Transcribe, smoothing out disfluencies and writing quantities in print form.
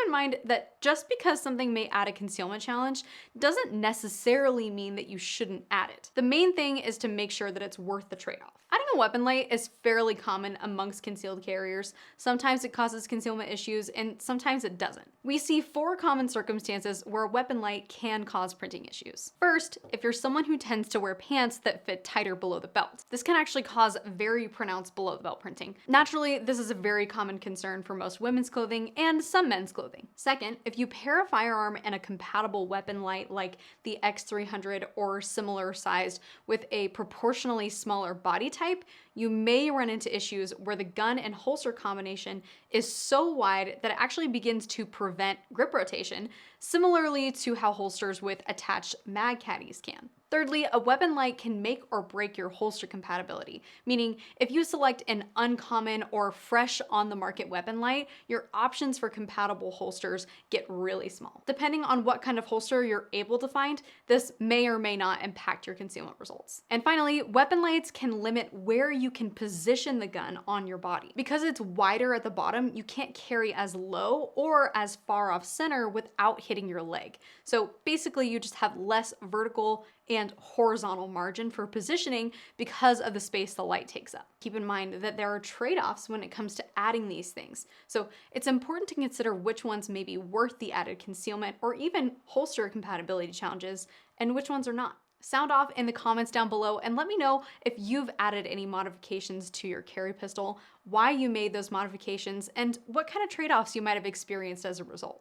in mind that just because something may add a concealment challenge doesn't necessarily mean that you shouldn't add it. The main thing is to make sure that it's worth the trade-off. Adding a weapon light is fairly common amongst concealed carriers. Sometimes it causes concealment issues and sometimes it doesn't. We see 4 common circumstances where a weapon light can cause printing issues. First, if you're someone who tends to wear pants that fit tighter below the belt. This can actually cause very pronounced below the belt printing. Naturally, this is a very common concern for most women's clothing and some men's clothing. Second, if you pair a firearm and a compatible weapon light like the X300 or similar sized with a proportionally smaller body type, you may run into issues where the gun and holster combination is so wide that it actually begins to prevent grip rotation, similarly to how holsters with attached mag caddies can. Thirdly, a weapon light can make or break your holster compatibility, meaning if you select an uncommon or fresh on the market weapon light, your options for compatible holsters get really small. Depending on what kind of holster you're able to find, this may or may not impact your concealment results. And finally, weapon lights can limit where you can position the gun on your body. Because it's wider at the bottom, you can't carry as low or as far off center without hitting your leg. So basically you just have less vertical and horizontal margin for positioning because of the space the light takes up. Keep in mind that there are trade-offs when it comes to adding these things. So it's important to consider which ones may be worth the added concealment or even holster compatibility challenges and which ones are not. Sound off in the comments down below and let me know if you've added any modifications to your carry pistol, why you made those modifications, and what kind of trade-offs you might have experienced as a result.